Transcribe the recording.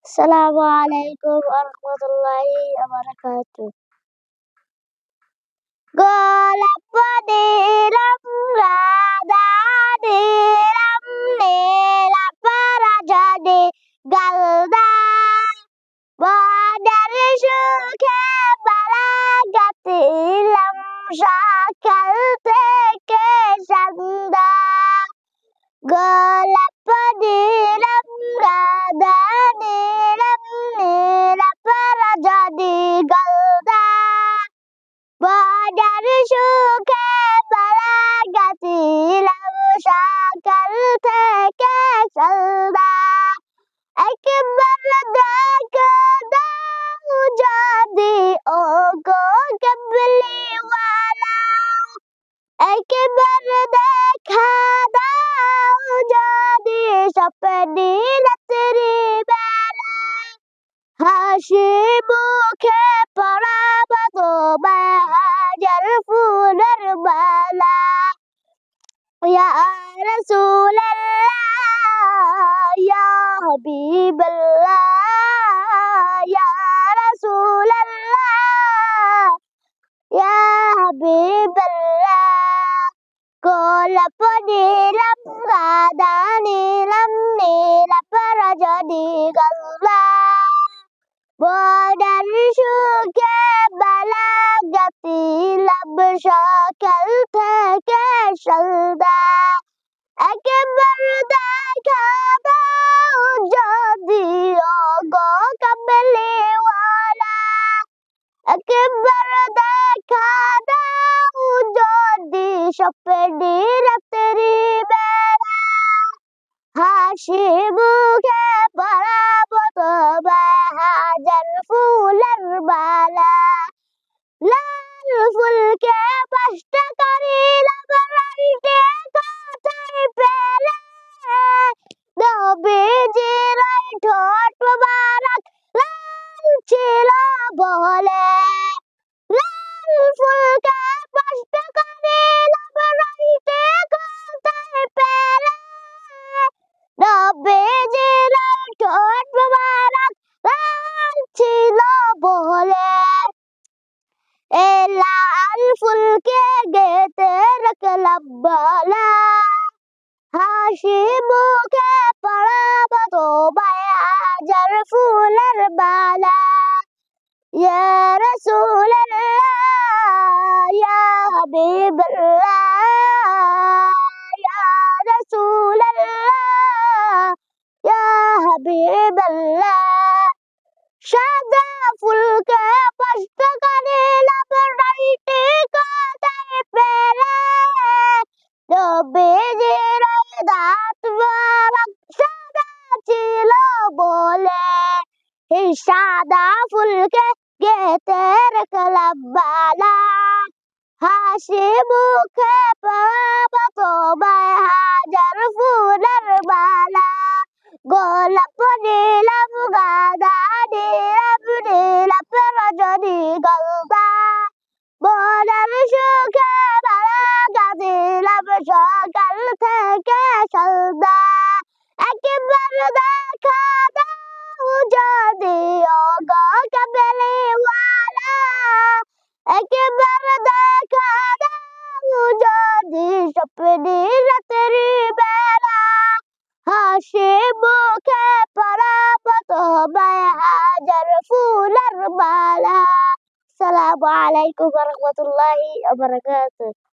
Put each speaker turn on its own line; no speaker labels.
Assalamualaikum warahmatullahi wabarakatuh. Golapadiram radadiram nilapparajadi galda badar sukhe balagatilam sakal theke sanda golapadiram radadiram nilapparajadi galda badar sukhe balagatilam sakal theke sanda একবার দেখা দাও যদি ওগো কামলিওয়ালা একবার দেখা দাও যদি স্বপ্নে রাত্রি বেলায় হাসি মুখে পরাবো তোমায় হাজার ফুলের মালা ইয়া রাসূলাল্লাহ ইয়া হাবিবাল্লাহ ইয়া রাসূলাল্লাহ ইয়া হাবিবাল্লাহ golapadiram radadiram nilapparajadi galda badar sukhe balagatilam sakal theke sanda একবার দেখা দাও যদি ওগো কামলিওয়ালা একবার দেখা দাও যদি স্বপ্নে রাত্রি বেলা হাসি মুখে পরাবো তোমায় হাজার ফুলের মালা লাল ফুলকে ৫ টাকা নিলাম রাইতে কোথায় পেলে নবীজির ওই ঠোঁট মোবারক লাল ছিল বলে লাল ফুলকে ৫ টাকা নিলাম রাইতে কোথায় পেলে নবীজির ওই ঠোঁট মোবারক লাল ছিল বলে এ লাল ফুলকে গেতে রাখলাম মালা হাসি মুখে পরাবো তোমায় হাজার ফুলের মালা ইয়া রাসূলাল্লাহ ইয়া হাবিবাল্লাহ ইয়া রাসূলাল্লাহ ইয়া হাবিবাল্লাহ সাদা ফুলকে ৫ টাকা নিলাম রাইতে কোথায় পেলে নবীজির দাঁত মোবারক সাদা ছিল বলে এই সাদা ফুলকে গেতে রাখলাম মালা হাসি মুখে পরাবো তোমায় হাজার ফুলের মালা গোলাপ নিলাম গাঁদা নিলাম নীলাপরাজনি গলদা মনের সুখে বালাগাছিলাম সকাল থেকে সন্ধ্যা একবার দেখা দাও যদি ওগো কামলিওয়ালা একবার দেখা দাও যদি স্বপ্নে রাত্রি বেলা হাসি মুখে পরাবো তোমায় হাজার ফুলের মালা আসসালামু আলাইকুম ওয়া রাহমাতুল্লাহি ওয়া বারাকাতুহু।